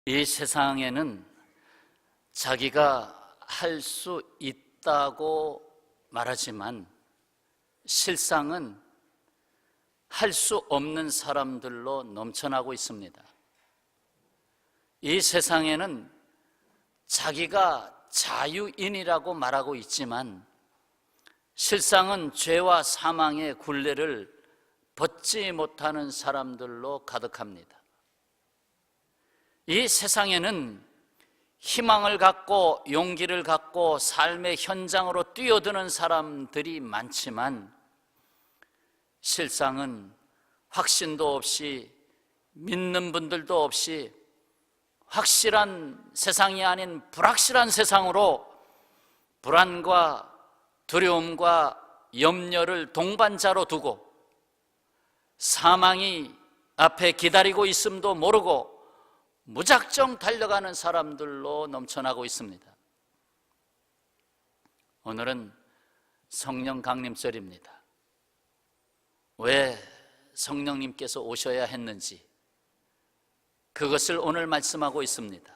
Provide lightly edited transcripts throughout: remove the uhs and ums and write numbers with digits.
이 세상에는 자기가 할 수 있다고 말하지만 실상은 할 수 없는 사람들로 넘쳐나고 있습니다. 이 세상에는 자기가 자유인이라고 말하고 있지만 실상은 죄와 사망의 굴레를 벗지 못하는 사람들로 가득합니다. 이 세상에는 희망을 갖고 용기를 갖고 삶의 현장으로 뛰어드는 사람들이 많지만 실상은 확신도 없이 믿는 분들도 없이 확실한 세상이 아닌 불확실한 세상으로 불안과 두려움과 염려를 동반자로 두고 사망이 앞에 기다리고 있음도 모르고 무작정 달려가는 사람들로 넘쳐나고 있습니다. 오늘은 성령 강림절입니다. 왜 성령님께서 오셔야 했는지 그것을 오늘 말씀하고 있습니다.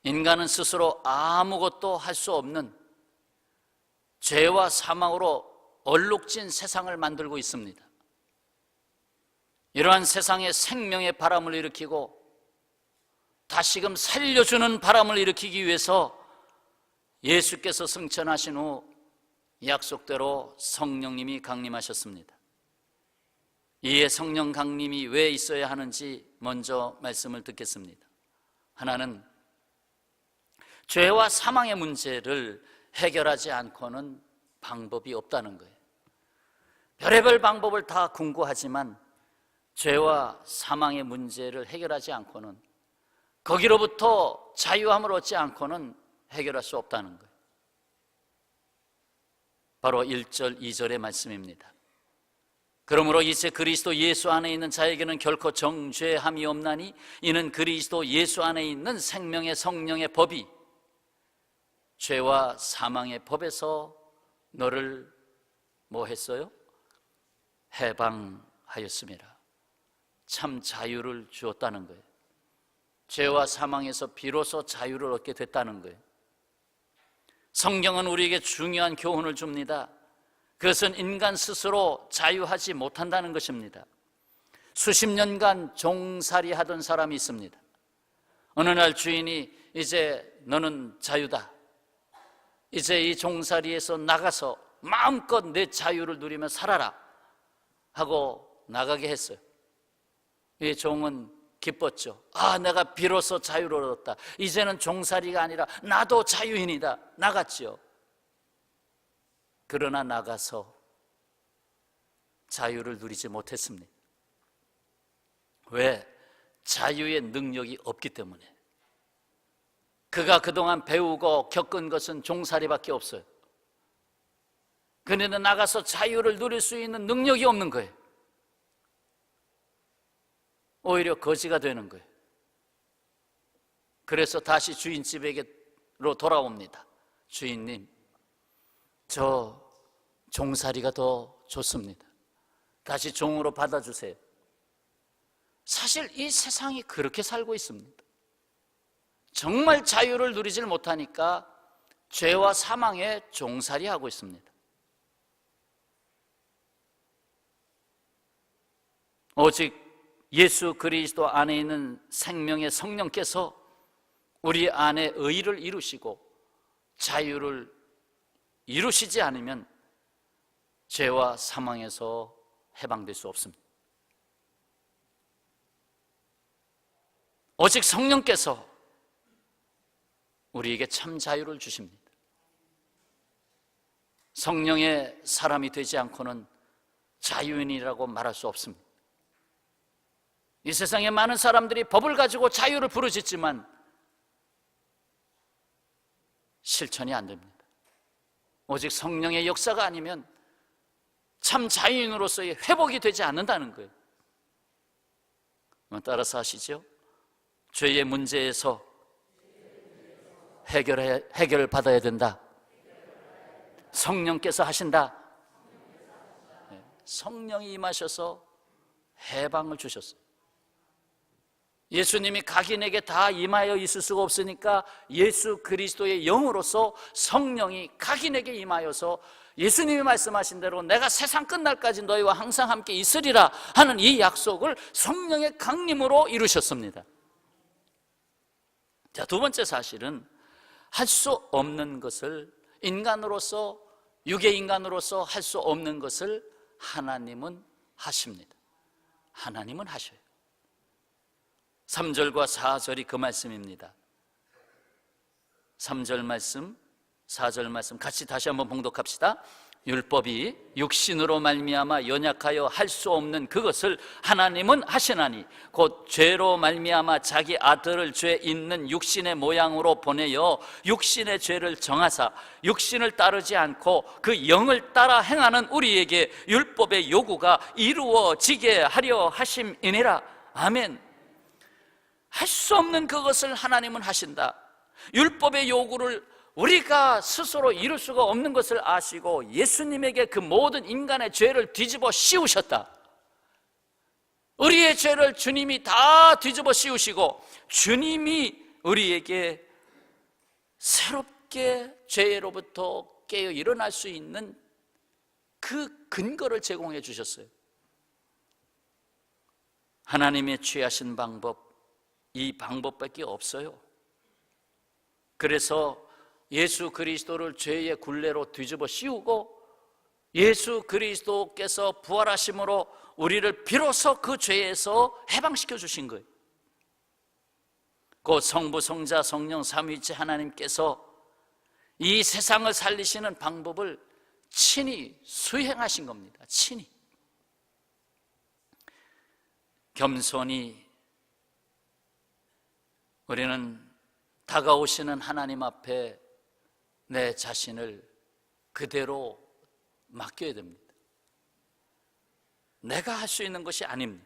인간은 스스로 아무것도 할 수 없는 죄와 사망으로 얼룩진 세상을 만들고 있습니다. 이러한 세상에 생명의 바람을 일으키고 다시금 살려주는 바람을 일으키기 위해서 예수께서 승천하신 후 약속대로 성령님이 강림하셨습니다. 이에 성령 강림이 왜 있어야 하는지 먼저 말씀을 듣겠습니다. 하나는 죄와 사망의 문제를 해결하지 않고는 방법이 없다는 거예요. 별의별 방법을 다 궁구하지만 죄와 사망의 문제를 해결하지 않고는, 거기로부터 자유함을 얻지 않고는 해결할 수 없다는 거예요. 바로 1절, 2절의 말씀입니다. 그러므로 이제 그리스도 예수 안에 있는 자에게는 결코 정죄함이 없나니 이는 그리스도 예수 안에 있는 생명의 성령의 법이 죄와 사망의 법에서 너를 뭐 했어요? 해방하였습니다. 참 자유를 주었다는 거예요. 죄와 사망에서 비로소 자유를 얻게 됐다는 거예요. 성경은 우리에게 중요한 교훈을 줍니다. 그것은 인간 스스로 자유하지 못한다는 것입니다. 수십 년간 종살이 하던 사람이 있습니다. 어느 날 주인이 이제 너는 자유다, 이제 이 종살이에서 나가서 마음껏 내 자유를 누리며 살아라 하고 나가게 했어요. 이 종은 기뻤죠. 내가 비로소 자유를 얻었다. 이제는 종살이가 아니라 나도 자유인이다. 나갔지요. 그러나 나가서 자유를 누리지 못했습니다. 왜? 자유의 능력이 없기 때문에. 그가 그동안 배우고 겪은 것은 종살이밖에 없어요. 그런데 나가서 자유를 누릴 수 있는 능력이 없는 거예요. 오히려 거지가 되는 거예요. 그래서 다시 주인집에게로 돌아옵니다. 주인님, 저 종살이가 더 좋습니다. 다시 종으로 받아주세요. 사실 이 세상이 그렇게 살고 있습니다. 정말 자유를 누리질 못하니까 죄와 사망에 종살이하고 있습니다. 오직 예수 그리스도 안에 있는 생명의 성령께서 우리 안에 의를 이루시고 자유를 이루시지 않으면 죄와 사망에서 해방될 수 없습니다. 오직 성령께서 우리에게 참 자유를 주십니다. 성령의 사람이 되지 않고는 자유인이라고 말할 수 없습니다. 이 세상에 많은 사람들이 법을 가지고 자유를 부르짖지만 실천이 안 됩니다. 오직 성령의 역사가 아니면 참 자유인으로서의 회복이 되지 않는다는 거예요. 따라서 하시죠. 죄의 문제에서 해결을 받아야 된다. 성령께서 하신다. 성령이 임하셔서 해방을 주셨어요. 예수님이 각인에게 다 임하여 있을 수가 없으니까 예수 그리스도의 영으로서 성령이 각인에게 임하여서 예수님이 말씀하신 대로 내가 세상 끝날까지 너희와 항상 함께 있으리라 하는 이 약속을 성령의 강림으로 이루셨습니다. 자, 두 번째 사실은 할 수 없는 것을 인간으로서, 육의 인간으로서 할 수 없는 것을 하나님은 하십니다. 하나님은 하셔요. 3절과 4절이 그 말씀입니다. 3절 말씀, 4절 말씀 같이 다시 한번 봉독합시다. 율법이 육신으로 말미암아 연약하여 할 수 없는 그것을 하나님은 하시나니 곧 죄로 말미암아 자기 아들을 죄 있는 육신의 모양으로 보내어 육신의 죄를 정하사 육신을 따르지 않고 그 영을 따라 행하는 우리에게 율법의 요구가 이루어지게 하려 하심이니라. 아멘. 할 수 없는 그것을 하나님은 하신다. 율법의 요구를 우리가 스스로 이룰 수가 없는 것을 아시고 예수님에게 그 모든 인간의 죄를 뒤집어 씌우셨다. 우리의 죄를 주님이 다 뒤집어 씌우시고 주님이 우리에게 새롭게 죄로부터 깨어 일어날 수 있는 그 근거를 제공해 주셨어요. 하나님의 취하신 방법, 이 방법밖에 없어요. 그래서 예수 그리스도를 죄의 굴레로 뒤집어 씌우고 예수 그리스도께서 부활하심으로 우리를 비로소 그 죄에서 해방시켜 주신 거예요. 그 성부, 성자, 성령 삼위일체 하나님께서 이 세상을 살리시는 방법을 친히 수행하신 겁니다. 친히. 겸손히 우리는 다가오시는 하나님 앞에 내 자신을 그대로 맡겨야 됩니다. 내가 할 수 있는 것이 아닙니다.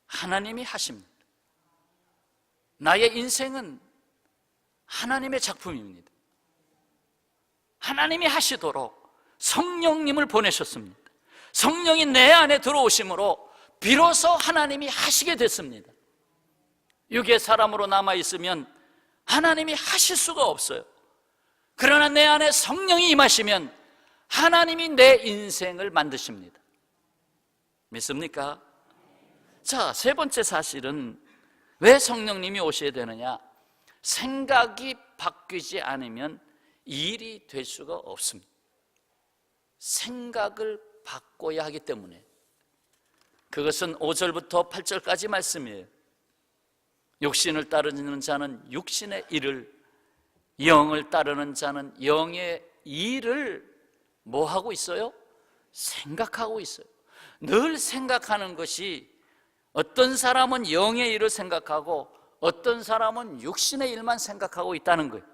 하나님이 하십니다. 나의 인생은 하나님의 작품입니다. 하나님이 하시도록 성령님을 보내셨습니다. 성령이 내 안에 들어오심으로 비로소 하나님이 하시게 됐습니다. 육의 사람으로 남아있으면 하나님이 하실 수가 없어요. 그러나 내 안에 성령이 임하시면 하나님이 내 인생을 만드십니다. 믿습니까? 자, 세 번째 사실은 왜 성령님이 오셔야 되느냐? 생각이 바뀌지 않으면 일이 될 수가 없습니다. 생각을 바꿔야 하기 때문에. 그것은 5절부터 8절까지 말씀이에요. 육신을 따르는 자는 육신의 일을, 영을 따르는 자는 영의 일을 뭐 하고 있어요? 생각하고 있어요. 늘 생각하는 것이, 어떤 사람은 영의 일을 생각하고 어떤 사람은 육신의 일만 생각하고 있다는 거예요.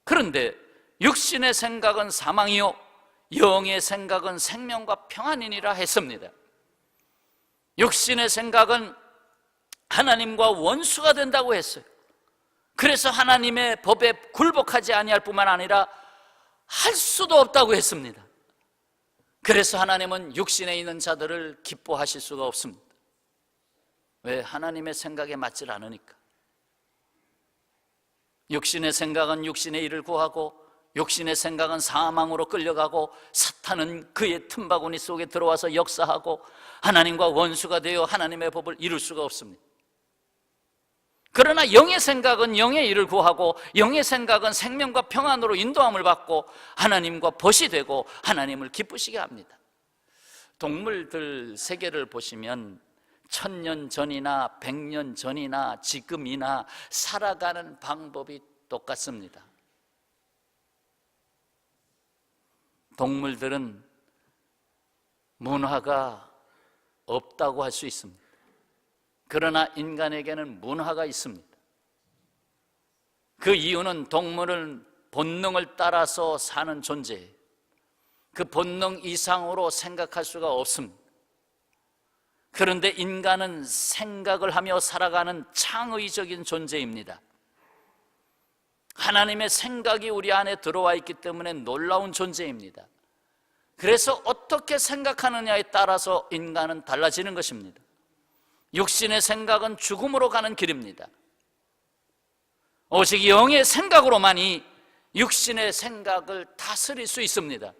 그런데 육신의 생각은 사망이요 영의 생각은 생명과 평안이니라 했습니다. 육신의 생각은 하나님과 원수가 된다고 했어요. 그래서 하나님의 법에 굴복하지 아니할 뿐만 아니라 할 수도 없다고 했습니다. 그래서 하나님은 육신에 있는 자들을 기뻐하실 수가 없습니다. 왜? 하나님의 생각에 맞질 않으니까. 육신의 생각은 육신의 일을 구하고 육신의 생각은 사망으로 끌려가고 사탄은 그의 틈바구니 속에 들어와서 역사하고 하나님과 원수가 되어 하나님의 법을 이룰 수가 없습니다. 그러나 영의 생각은 영의 일을 구하고 영의 생각은 생명과 평안으로 인도함을 받고 하나님과 벗이 되고 하나님을 기쁘시게 합니다. 동물들 세계를 보시면 1000년 전이나 100년 전이나 지금이나 살아가는 방법이 똑같습니다. 동물들은 문화가 없다고 할 수 있습니다. 그러나 인간에게는 문화가 있습니다. 그 이유는 동물은 본능을 따라서 사는 존재예요. 그 본능 이상으로 생각할 수가 없습니다. 그런데 인간은 생각을 하며 살아가는 창의적인 존재입니다. 하나님의 생각이 우리 안에 들어와 있기 때문에 놀라운 존재입니다. 그래서 어떻게 생각하느냐에 따라서 인간은 달라지는 것입니다. 육신의 생각은 죽음으로 가는 길입니다. 오직 영의 생각으로만이 육신의 생각을 다스릴 수 있습니다.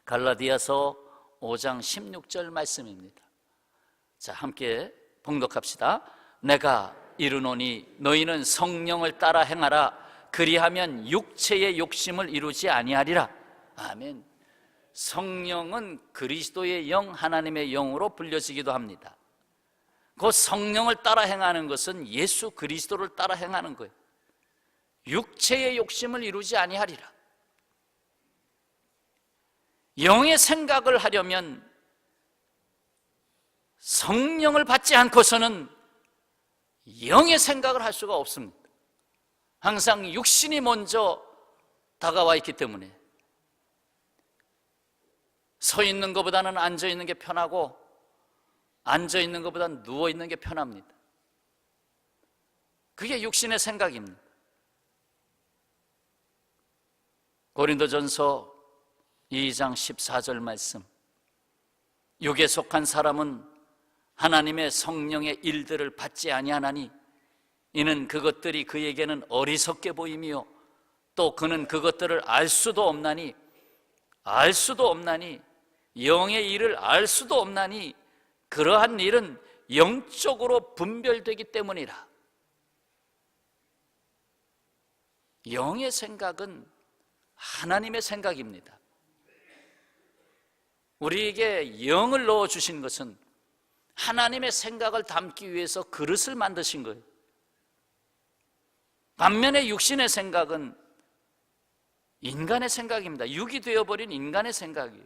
갈라디아서 5장 16절 말씀입니다. 자, 함께 봉독합시다. 내가 이르노니 너희는 성령을 따라 행하라. 그리하면 육체의 욕심을 이루지 아니하리라. 아멘. 성령은 그리스도의 영, 하나님의 영으로 불려지기도 합니다. 그 성령을 따라 행하는 것은 예수 그리스도를 따라 행하는 거예요. 육체의 욕심을 이루지 아니하리라. 영의 생각을 하려면 성령을 받지 않고서는 영의 생각을 할 수가 없습니다. 항상 육신이 먼저 다가와 있기 때문에 서 있는 것보다는 앉아 있는 게 편하고 앉아 있는 것보다는 누워 있는 게 편합니다. 그게 육신의 생각입니다. 고린도전서 2장 14절 말씀. 육에 속한 사람은 하나님의 성령의 일들을 받지 아니하나니 이는 그것들이 그에게는 어리석게 보이며 또 그는 그것들을 알 수도 없나니 영의 일을 알 수도 없나니 그러한 일은 영적으로 분별되기 때문이라. 영의 생각은 하나님의 생각입니다. 우리에게 영을 넣어주신 것은 하나님의 생각을 담기 위해서 그릇을 만드신 거예요. 반면에 육신의 생각은 인간의 생각입니다. 육이 되어버린 인간의 생각이에요.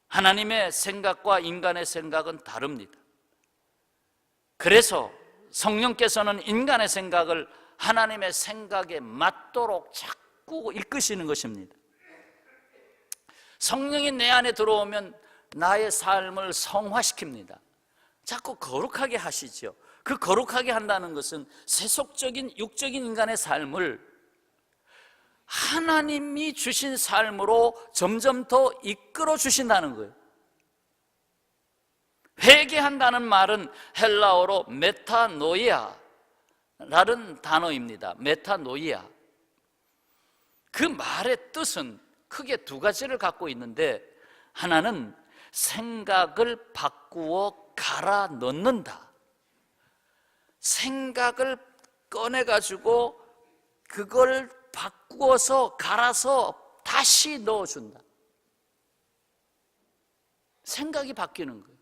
하나님의 생각과 인간의 생각은 다릅니다. 그래서 성령께서는 인간의 생각을 하나님의 생각에 맞도록 자꾸 이끄시는 것입니다. 성령이 내 안에 들어오면 나의 삶을 성화시킵니다. 자꾸 거룩하게 하시죠. 그 거룩하게 한다는 것은 세속적인 육적인 인간의 삶을 하나님이 주신 삶으로 점점 더 이끌어 주신다는 거예요. 회개한다는 말은 헬라어로 메타노이아라는 단어입니다. 메타노이아. 그 말의 뜻은 크게 두 가지를 갖고 있는데, 하나는 생각을 바꾸어 갈아 넣는다. 생각을 꺼내가지고 그걸 바꾸어서 갈아서 다시 넣어준다. 생각이 바뀌는 거예요.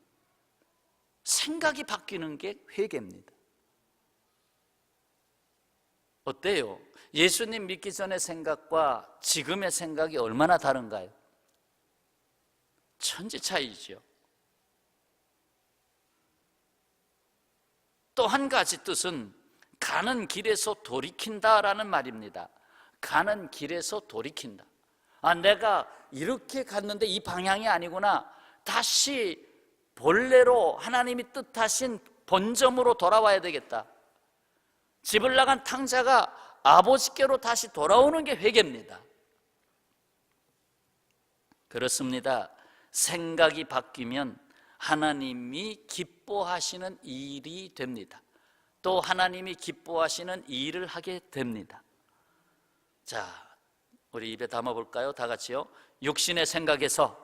생각이 바뀌는 게 회개입니다. 어때요? 예수님 믿기 전의 생각과 지금의 생각이 얼마나 다른가요? 천지 차이죠. 또 한 가지 뜻은 가는 길에서 돌이킨다라는 말입니다. 가는 길에서 돌이킨다. 내가 이렇게 갔는데 이 방향이 아니구나. 다시 본래로 하나님이 뜻하신 본점으로 돌아와야 되겠다. 집을 나간 탕자가 아버지께로 다시 돌아오는 게 회개입니다. 그렇습니다. 생각이 바뀌면 하나님이 기뻐하시는 일이 됩니다. 또 하나님이 기뻐하시는 일을 하게 됩니다. 자, 우리 입에 담아볼까요? 다 같이요. 육신의 생각에서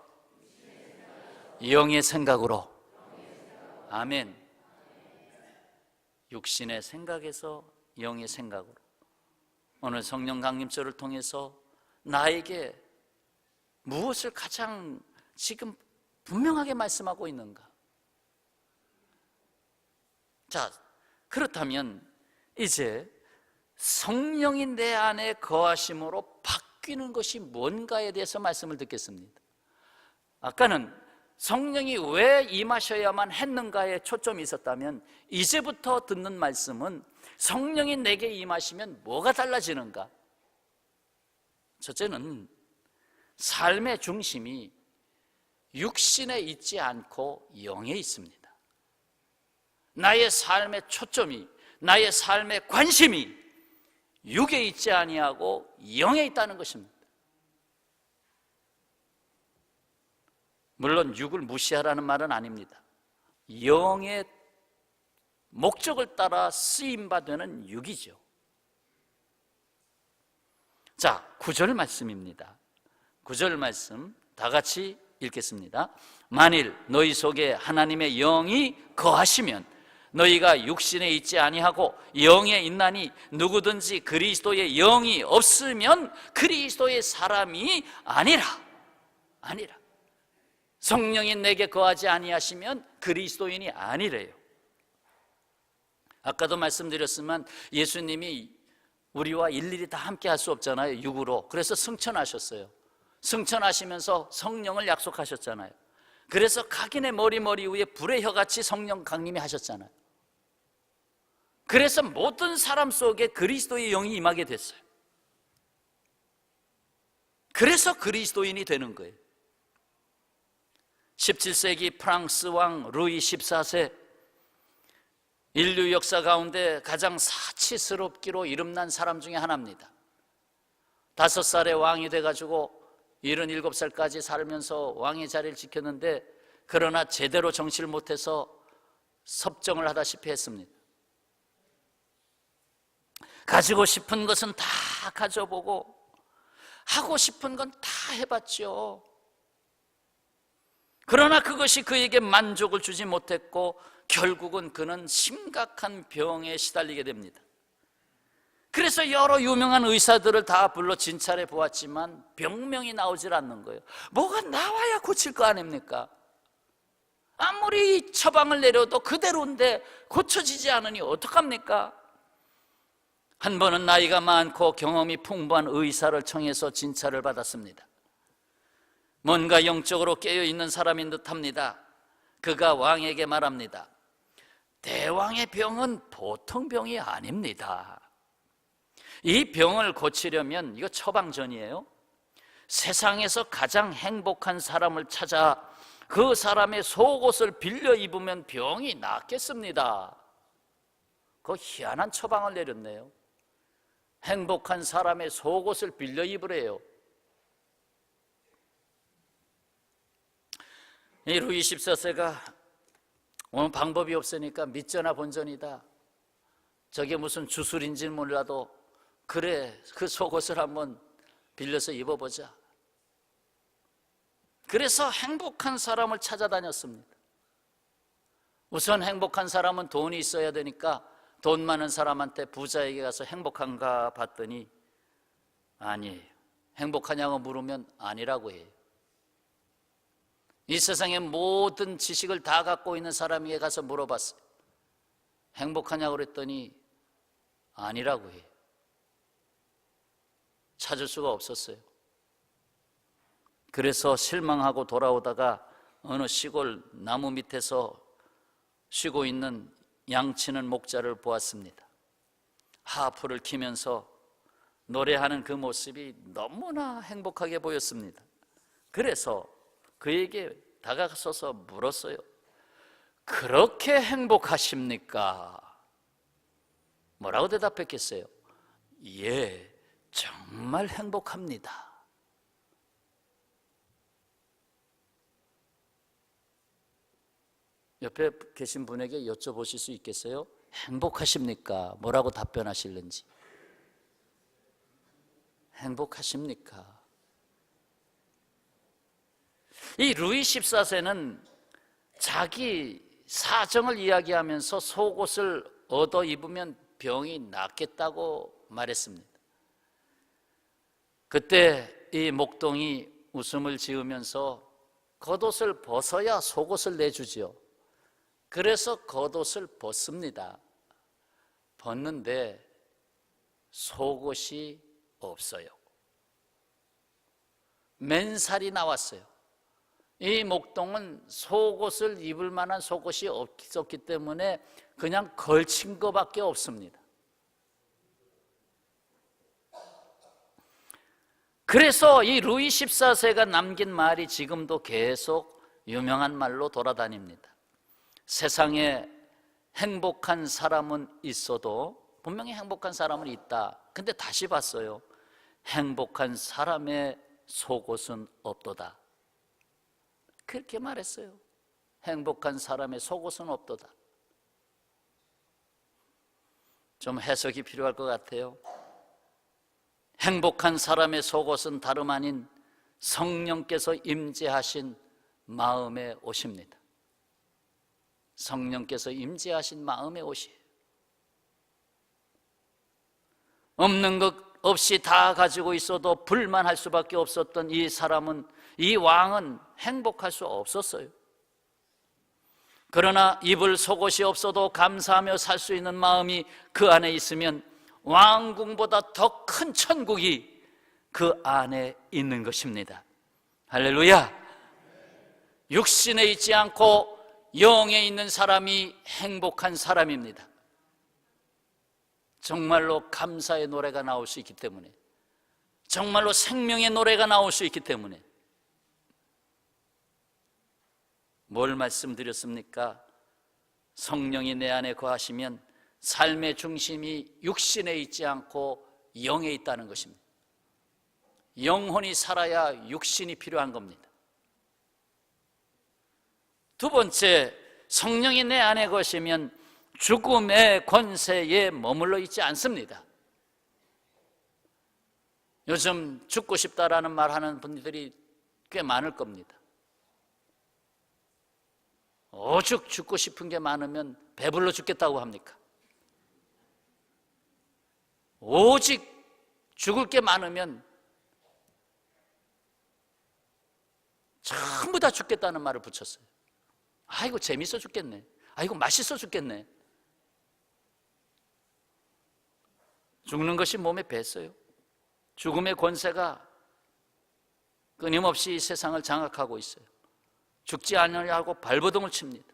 영의 생각으로. 아멘. 육신의 생각에서 영의 생각으로. 오늘 성령 강림절을 통해서 나에게 무엇을 가장 지금 분명하게 말씀하고 있는가? 자, 그렇다면 이제 성령이 내 안에 거하심으로 바뀌는 것이 뭔가에 대해서 말씀을 듣겠습니다. 아까는 성령이 왜 임하셔야만 했는가에 초점이 있었다면, 이제부터 듣는 말씀은 성령이 내게 임하시면 뭐가 달라지는가? 첫째는 삶의 중심이 육신에 있지 않고 영에 있습니다. 나의 삶의 초점이, 나의 삶의 관심이 육에 있지 아니하고 영에 있다는 것입니다. 물론 육을 무시하라는 말은 아닙니다. 영의 목적을 따라 쓰임받는 육이죠. 자, 9절 말씀입니다. 9절 말씀 다 같이 읽겠습니다. 만일 너희 속에 하나님의 영이 거하시면 너희가 육신에 있지 아니하고 영에 있나니 누구든지 그리스도의 영이 없으면 그리스도의 사람이 아니라. 성령이 내게 거하지 아니하시면 그리스도인이 아니래요. 아까도 말씀드렸지만 예수님이 우리와 일일이 다 함께 할 수 없잖아요, 육으로. 그래서 승천하셨어요. 승천하시면서 성령을 약속하셨잖아요. 그래서 각인의 머리 위에 불의 혀같이 성령 강림이 하셨잖아요. 그래서 모든 사람 속에 그리스도의 영이 임하게 됐어요. 그래서 그리스도인이 되는 거예요. 17세기 프랑스 왕 루이 14세, 인류 역사 가운데 가장 사치스럽기로 이름난 사람 중에 하나입니다. 5살에 왕이 돼가지고 77살까지 살면서 왕의 자리를 지켰는데, 그러나 제대로 정치를 못해서 섭정을 하다시피 했습니다. 가지고 싶은 것은 다 가져보고 하고 싶은 건 다 해봤죠. 그러나 그것이 그에게 만족을 주지 못했고 결국은 그는 심각한 병에 시달리게 됩니다. 그래서 여러 유명한 의사들을 다 불러 진찰해 보았지만 병명이 나오질 않는 거예요. 뭐가 나와야 고칠 거 아닙니까? 아무리 처방을 내려도 그대로인데 고쳐지지 않으니 어떡합니까? 한 번은 나이가 많고 경험이 풍부한 의사를 청해서 진찰을 받았습니다. 뭔가 영적으로 깨어있는 사람인 듯합니다. 그가 왕에게 말합니다. 대왕의 병은 보통 병이 아닙니다. 이 병을 고치려면, 이거 처방전이에요, 세상에서 가장 행복한 사람을 찾아 그 사람의 속옷을 빌려 입으면 병이 낫겠습니다. 그 희한한 처방을 내렸네요. 행복한 사람의 속옷을 빌려 입으래요. 이 루이 14세가 오늘 방법이 없으니까 믿거나 본전이다, 저게 무슨 주술인지는 몰라도 그래, 그 속옷을 한번 빌려서 입어보자. 그래서 행복한 사람을 찾아다녔습니다. 우선 행복한 사람은 돈이 있어야 되니까 돈 많은 사람한테, 부자에게 가서 행복한가 봤더니 아니에요. 행복하냐고 물으면 아니라고 해요. 이 세상의 모든 지식을 다 갖고 있는 사람에게 가서 물어봤어요. 행복하냐고 그랬더니 아니라고 해요. 찾을 수가 없었어요. 그래서 실망하고 돌아오다가 어느 시골 나무 밑에서 쉬고 있는 양치는 목자를 보았습니다. 하프를 키면서 노래하는 그 모습이 너무나 행복하게 보였습니다. 그래서 그에게 다가서서 물었어요. 그렇게 행복하십니까? 뭐라고 대답했겠어요? 예, 정말 행복합니다. 옆에 계신 분에게 여쭤보실 수 있겠어요? 행복하십니까? 뭐라고 답변하실는지. 행복하십니까? 이 루이 14세는 자기 사정을 이야기하면서 속옷을 얻어 입으면 병이 낫겠다고 말했습니다. 그때 이 목동이 웃음을 지으면서 겉옷을 벗어야 속옷을 내주지요. 그래서 겉옷을 벗습니다. 벗는데 속옷이 없어요. 맨살이 나왔어요. 이 목동은 속옷을 입을 만한 속옷이 없었기 때문에 그냥 걸친 것밖에 없습니다. 그래서 이 루이 14세가 남긴 말이 지금도 계속 유명한 말로 돌아다닙니다. 세상에 행복한 사람은 있어도, 분명히 행복한 사람은 있다. 근데 다시 봤어요. 행복한 사람의 속옷은 없도다. 그렇게 말했어요. 행복한 사람의 속옷은 없도다. 좀 해석이 필요할 것 같아요. 행복한 사람의 속옷은 다름 아닌 성령께서 임재하신 마음의 옷입니다. 성령께서 임재하신 마음의 옷이에요. 없는 것 없이 다 가지고 있어도 불만할 수밖에 없었던 이 사람은, 이 왕은 행복할 수 없었어요. 그러나 입을 속옷이 없어도 감사하며 살 수 있는 마음이 그 안에 있으면 왕궁보다 더 큰 천국이 그 안에 있는 것입니다. 할렐루야! 육신에 있지 않고 영에 있는 사람이 행복한 사람입니다. 정말로 감사의 노래가 나올 수 있기 때문에, 정말로 생명의 노래가 나올 수 있기 때문에. 뭘 말씀드렸습니까? 성령이 내 안에 거하시면 삶의 중심이 육신에 있지 않고 영에 있다는 것입니다. 영혼이 살아야 육신이 필요한 겁니다. 두 번째, 성령이 내 안에 거하시면 죽음의 권세에 머물러 있지 않습니다. 요즘 죽고 싶다라는 말 하는 분들이 꽤 많을 겁니다. 오죽 죽고 싶은 게 많으면 배불러 죽겠다고 합니까? 오직 죽을 게 많으면 전부 다 죽겠다는 말을 붙였어요. 아이고 재밌어 죽겠네, 아이고 맛있어 죽겠네. 죽는 것이 몸에 뱄어요. 죽음의 권세가 끊임없이 이 세상을 장악하고 있어요. 죽지 않으려고 발버둥을 칩니다.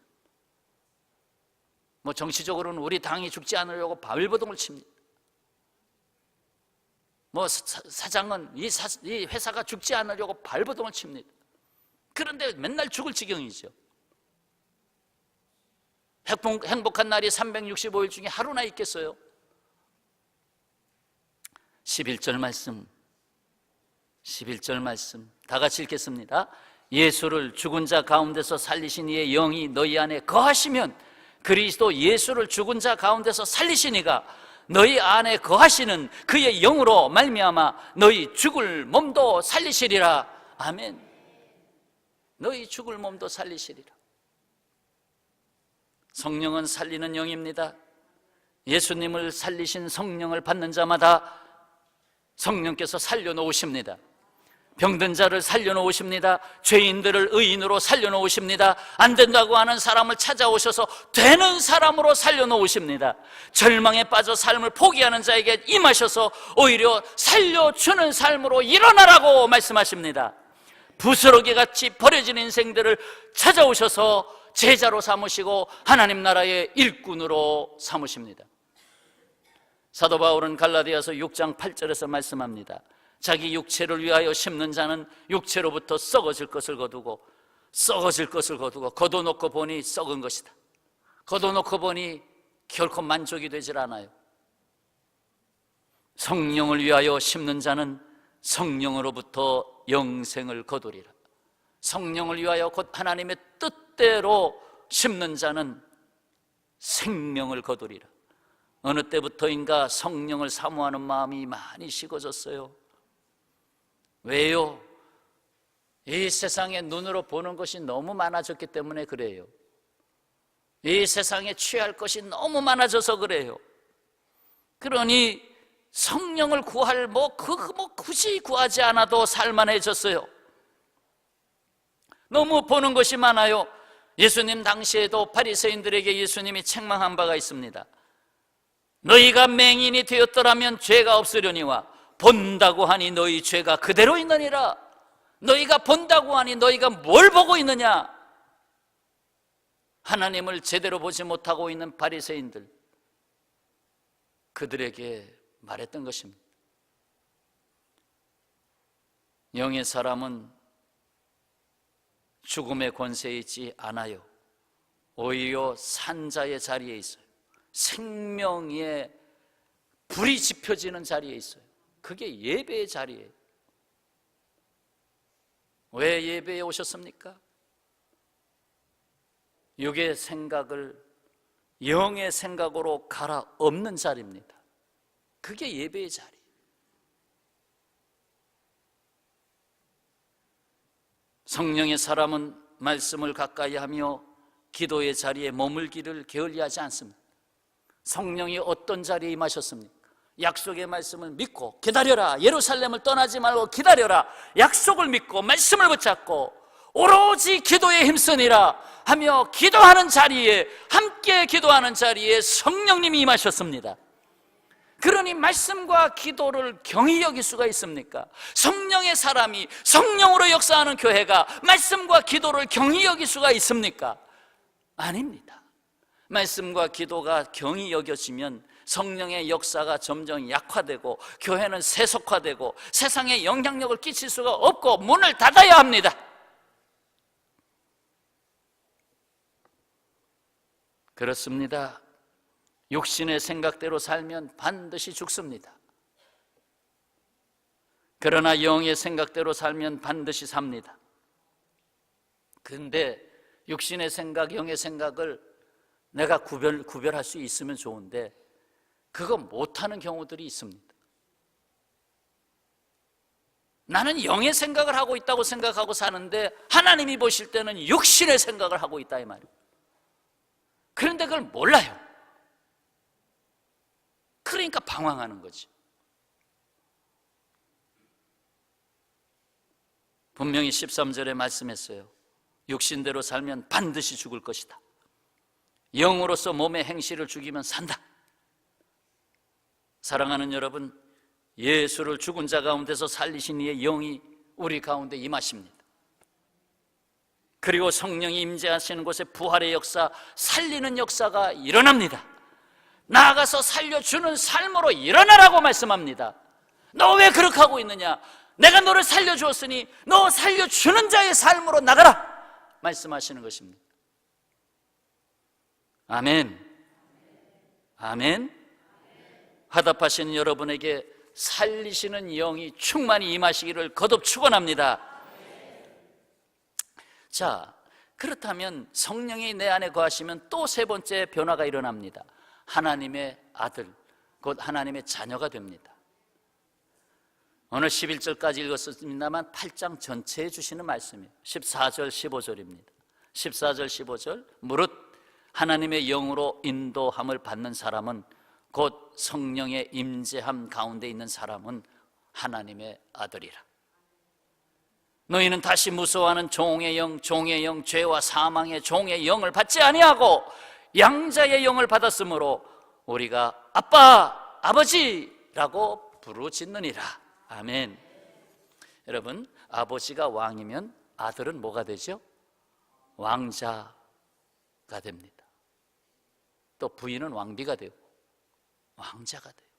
정치적으로는 우리 당이 죽지 않으려고 발버둥을 칩니다. 사장은 이 회사가 죽지 않으려고 발버둥을 칩니다. 그런데 맨날 죽을 지경이죠. 행복한 날이 365일 중에 하루나 있겠어요? 11절 말씀 다 같이 읽겠습니다. 예수를 죽은 자 가운데서 살리신 이의 영이 너희 안에 거하시면, 그리스도 예수를 죽은 자 가운데서 살리신 이가 너희 안에 거하시는 그의 영으로 말미암아 너희 죽을 몸도 살리시리라. 아멘. 너희 죽을 몸도 살리시리라. 성령은 살리는 영입니다. 예수님을 살리신 성령을 받는 자마다 성령께서 살려놓으십니다. 병든 자를 살려놓으십니다. 죄인들을 의인으로 살려놓으십니다. 안 된다고 하는 사람을 찾아오셔서 되는 사람으로 살려놓으십니다. 절망에 빠져 삶을 포기하는 자에게 임하셔서 오히려 살려주는 삶으로 일어나라고 말씀하십니다. 부스러기같이 버려진 인생들을 찾아오셔서 제자로 삼으시고 하나님 나라의 일꾼으로 삼으십니다. 사도 바울은 갈라디아서 6장 8절에서 말씀합니다. 자기 육체를 위하여 심는 자는 육체로부터 썩어질 것을 거두고 거둬놓고 보니 썩은 것이다. 거둬놓고 보니 결코 만족이 되질 않아요. 성령을 위하여 심는 자는 성령으로부터 영생을 거두리라. 성령을 위하여 곧 하나님의 뜻대로 심는 자는 생명을 거두리라. 어느 때부터인가 성령을 사모하는 마음이 많이 식어졌어요. 왜요? 이 세상에 눈으로 보는 것이 너무 많아졌기 때문에 그래요. 이 세상에 취할 것이 너무 많아져서 그래요. 그러니 성령을 구할 굳이 구하지 않아도 살만해졌어요. 너무 보는 것이 많아요. 예수님 당시에도 바리새인들에게 예수님이 책망한 바가 있습니다. 너희가 맹인이 되었더라면 죄가 없으려니와 본다고 하니 너희 죄가 그대로 있느니라. 너희가 본다고 하니 너희가 뭘 보고 있느냐? 하나님을 제대로 보지 못하고 있는 바리새인들, 그들에게 말했던 것입니다. 영의 사람은 죽음의 권세에 있지 않아요. 오히려 산자의 자리에 있어요. 생명의 불이 지펴지는 자리에 있어요. 그게 예배의 자리예요. 왜 예배에 오셨습니까? 육의 생각을 영의 생각으로 갈아엎는 자리입니다. 그게 예배의 자리. 성령의 사람은 말씀을 가까이 하며 기도의 자리에 머물기를 게을리하지 않습니다. 성령이 어떤 자리에 임하셨습니까? 약속의 말씀을 믿고 기다려라. 예루살렘을 떠나지 말고 기다려라. 약속을 믿고 말씀을 붙잡고 오로지 기도에 힘쓰니라 하며 기도하는 자리에, 함께 기도하는 자리에 성령님이 임하셨습니다. 그러니 말씀과 기도를 경히 여길 수가 있습니까? 성령의 사람이, 성령으로 역사하는 교회가 말씀과 기도를 경히 여길 수가 있습니까? 아닙니다. 말씀과 기도가 경히 여겨지면 성령의 역사가 점점 약화되고 교회는 세속화되고 세상에 영향력을 끼칠 수가 없고 문을 닫아야 합니다. 그렇습니다. 육신의 생각대로 살면 반드시 죽습니다. 그러나 영의 생각대로 살면 반드시 삽니다. 근데 육신의 생각, 영의 생각을 내가 구별할 수 있으면 좋은데 그거 못하는 경우들이 있습니다. 나는 영의 생각을 하고 있다고 생각하고 사는데 하나님이 보실 때는 육신의 생각을 하고 있다 이 말이에요. 그런데 그걸 몰라요. 그러니까 방황하는 거지. 분명히 13절에 말씀했어요. 육신대로 살면 반드시 죽을 것이다. 영으로서 몸의 행실을 죽이면 산다. 사랑하는 여러분, 예수를 죽은 자 가운데서 살리신 이의 영이 우리 가운데 임하십니다. 그리고 성령이 임재하시는 곳에 부활의 역사, 살리는 역사가 일어납니다. 나아가서 살려주는 삶으로 일어나라고 말씀합니다. 너 왜 그렇게 하고 있느냐? 내가 너를 살려주었으니 너 살려주는 자의 삶으로 나가라 말씀하시는 것입니다. 아멘. 아멘. 화답하시는 여러분에게 살리시는 영이 충만히 임하시기를 거듭 축원합니다. 자, 그렇다면 성령이 내 안에 거하시면 또 세 번째 변화가 일어납니다. 하나님의 아들, 곧 하나님의 자녀가 됩니다. 오늘 11절까지 읽었습니다만 8장 전체에 주시는 말씀이에요. 14절, 15절입니다. 14절, 15절 무릇 하나님의 영으로 인도함을 받는 사람은 곧 성령의 임재함 가운데 있는 사람은 하나님의 아들이라. 너희는 다시 무서워하는 종의 영, 죄와 사망의 종의 영을 받지 아니하고 양자의 영을 받았으므로 우리가 아빠, 아버지라고 부르짖느니라. 아멘. 여러분, 아버지가 왕이면 아들은 뭐가 되죠? 왕자가 됩니다. 또 부인은 왕비가 되고 왕자가 돼요.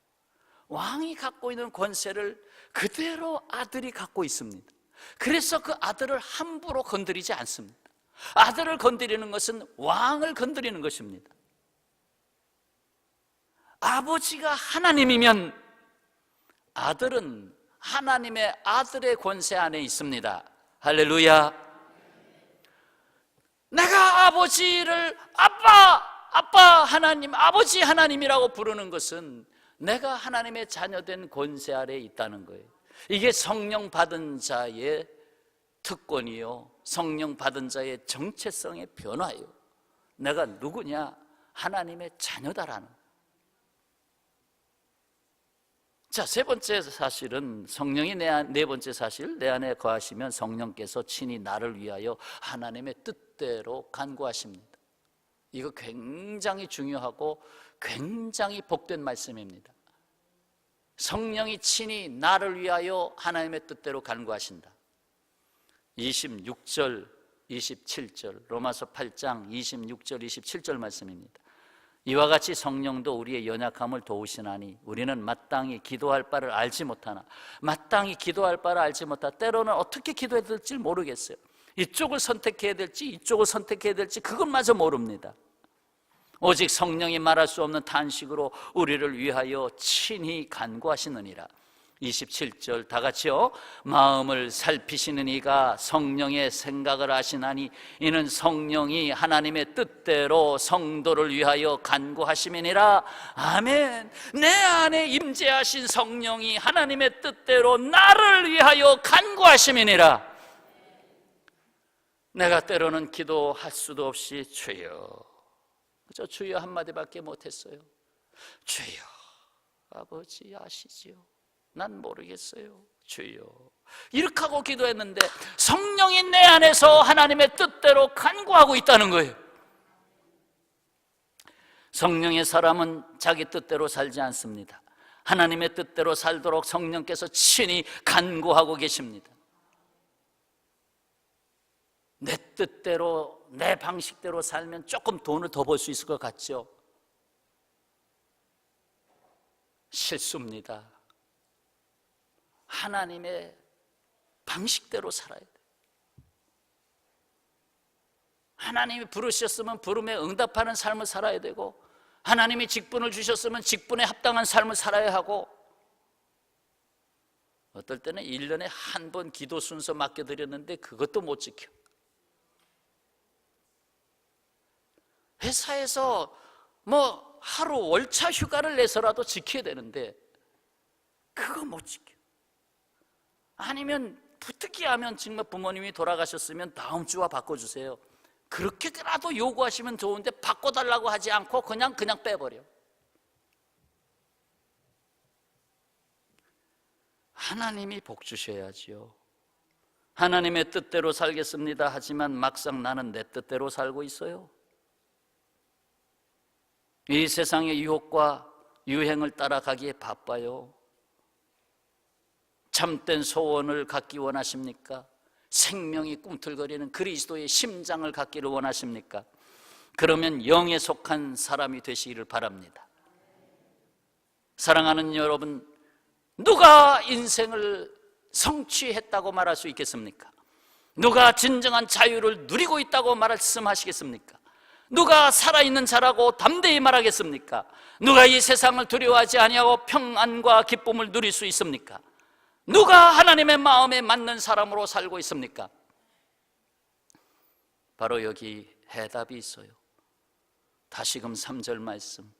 왕이 갖고 있는 권세를 그대로 아들이 갖고 있습니다. 그래서 그 아들을 함부로 건드리지 않습니다. 아들을 건드리는 것은 왕을 건드리는 것입니다. 아버지가 하나님이면 아들은 하나님의 아들의 권세 안에 있습니다. 할렐루야. 내가 아버지를 아빠 하나님, 아버지 하나님이라고 부르는 것은 내가 하나님의 자녀된 권세 아래에 있다는 거예요. 이게 성령 받은 자의 특권이요, 성령 받은 자의 정체성의 변화예요. 내가 누구냐? 하나님의 자녀다라는. 자, 세 번째 사실은 성령이 네 번째 사실, 내 안에 거하시면 성령께서 친히 나를 위하여 하나님의 뜻대로 간구하십니다. 이거 굉장히 중요하고 굉장히 복된 말씀입니다. 성령이 친히 나를 위하여 하나님의 뜻대로 간구하신다. 26절, 27절, 로마서 8장 26절, 27절 말씀입니다. 이와 같이 성령도 우리의 연약함을 도우시나니 우리는 마땅히 기도할 바를 알지 못하나, 마땅히 기도할 바를 알지 못하나 때로는 어떻게 기도해야 될지 모르겠어요. 이쪽을 선택해야 될지 이쪽을 선택해야 될지 그것마저 모릅니다. 오직 성령이 말할 수 없는 탄식으로 우리를 위하여 친히 간구하시느니라. 27절 다 같이요. 마음을 살피시는 이가 성령의 생각을 아시나니 이는 성령이 하나님의 뜻대로 성도를 위하여 간구하심이니라. 아멘. 내 안에 임재하신 성령이 하나님의 뜻대로 나를 위하여 간구하심이니라. 내가 때로는 기도할 수도 없이 주여, 저 주여 한마디밖에 못했어요. 주여, 아버지 아시지요? 난 모르겠어요. 주여, 이렇게 하고 기도했는데 성령이 내 안에서 하나님의 뜻대로 간구하고 있다는 거예요. 성령의 사람은 자기 뜻대로 살지 않습니다. 하나님의 뜻대로 살도록 성령께서 친히 간구하고 계십니다. 내 뜻대로, 내 방식대로 살면 조금 돈을 더 벌 수 있을 것 같죠? 실수입니다. 하나님의 방식대로 살아야 돼요. 하나님이 부르셨으면 부름에 응답하는 삶을 살아야 되고, 하나님이 직분을 주셨으면 직분에 합당한 삶을 살아야 하고, 어떨 때는 1년에 한 번 기도 순서 맡겨드렸는데 그것도 못 지켜. 회사에서 뭐 하루 월차 휴가를 내서라도 지켜야 되는데 그거 못 지켜. 아니면 부득이하면 정말 부모님이 돌아가셨으면 다음 주와 바꿔주세요. 그렇게라도 요구하시면 좋은데 바꿔달라고 하지 않고 그냥 빼버려. 하나님이 복 주셔야지요. 하나님의 뜻대로 살겠습니다 하지만 막상 나는 내 뜻대로 살고 있어요. 이 세상의 유혹과 유행을 따라가기에 바빠요. 참된 소원을 갖기 원하십니까? 생명이 꿈틀거리는 그리스도의 심장을 갖기를 원하십니까? 그러면 영에 속한 사람이 되시기를 바랍니다. 사랑하는 여러분, 누가 인생을 성취했다고 말할 수 있겠습니까? 누가 진정한 자유를 누리고 있다고 말씀하시겠습니까? 누가 살아있는 자라고 담대히 말하겠습니까? 누가 이 세상을 두려워하지 아니하고 평안과 기쁨을 누릴 수 있습니까? 누가 하나님의 마음에 맞는 사람으로 살고 있습니까? 바로 여기 해답이 있어요. 다시금 3절 말씀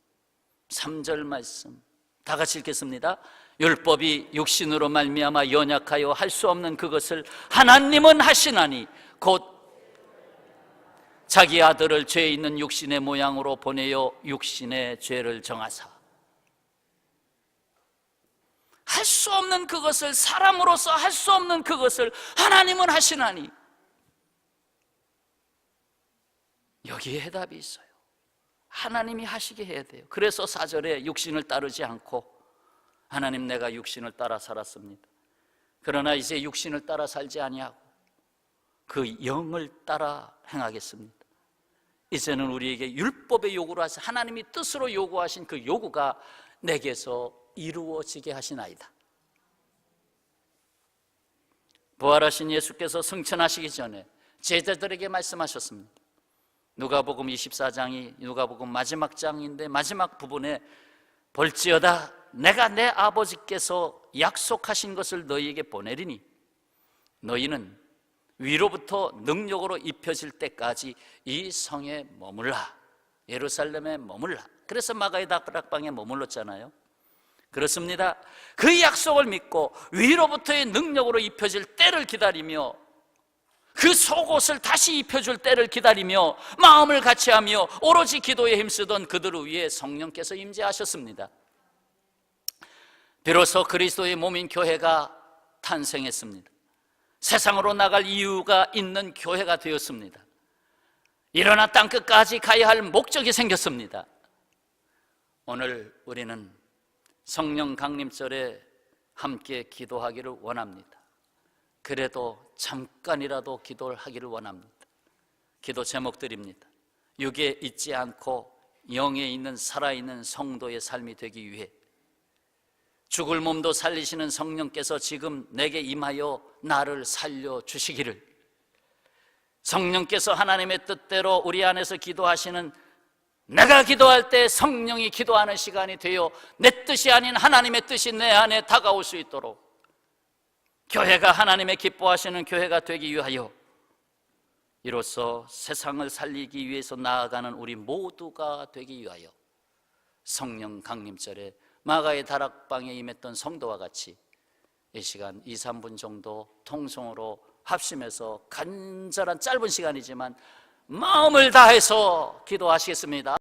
다 같이 읽겠습니다. 율법이 육신으로 말미암아 연약하여 할 수 없는 그것을 하나님은 하시나니 곧 자기 아들을 죄 있는 육신의 모양으로 보내어 육신의 죄를 정하사. 할 수 없는 그것을, 사람으로서 할 수 없는 그것을 하나님은 하시나니. 여기에 해답이 있어요. 하나님이 하시게 해야 돼요. 그래서 4절에 육신을 따르지 않고, 하나님 내가 육신을 따라 살았습니다. 그러나 이제 육신을 따라 살지 아니하고 그 영을 따라 행하겠습니다. 이제는 우리에게 율법의 요구를 하신, 하나님이 뜻으로 요구하신 그 요구가 내게서 이루어지게 하시나이다. 부활하신 예수께서 승천하시기 전에 제자들에게 말씀하셨습니다. 누가복음 24장이 누가복음 마지막 장인데 마지막 부분에 볼지어다 내가 내 아버지께서 약속하신 것을 너희에게 보내리니 너희는 위로부터 능력으로 입혀질 때까지 이 성에 머물라, 예루살렘에 머물라. 그래서 마가의 다락방에 머물렀잖아요. 그렇습니다. 그 약속을 믿고 위로부터의 능력으로 입혀질 때를 기다리며 그 속옷을 다시 입혀줄 때를 기다리며 마음을 같이하며 오로지 기도에 힘쓰던 그들을 위해 성령께서 임재하셨습니다. 비로소 그리스도의 몸인 교회가 탄생했습니다. 세상으로 나갈 이유가 있는 교회가 되었습니다. 일어나 땅끝까지 가야 할 목적이 생겼습니다. 오늘 우리는 성령 강림절에 함께 기도하기를 원합니다. 그래도 잠깐이라도 기도를 하기를 원합니다. 기도 제목드립니다. 육에 있지 않고 영에 있는 살아있는 성도의 삶이 되기 위해 죽을 몸도 살리시는 성령께서 지금 내게 임하여 나를 살려주시기를, 성령께서 하나님의 뜻대로 우리 안에서 기도하시는 내가 기도할 때 성령이 기도하는 시간이 되어 내 뜻이 아닌 하나님의 뜻이 내 안에 다가올 수 있도록 교회가 하나님의 기뻐하시는 교회가 되기 위하여 이로써 세상을 살리기 위해서 나아가는 우리 모두가 되기 위하여 성령 강림절에 마가의 다락방에 임했던 성도와 같이 이 시간 2, 3분 정도 통성으로 합심해서 간절한 짧은 시간이지만 마음을 다해서 기도하시겠습니다.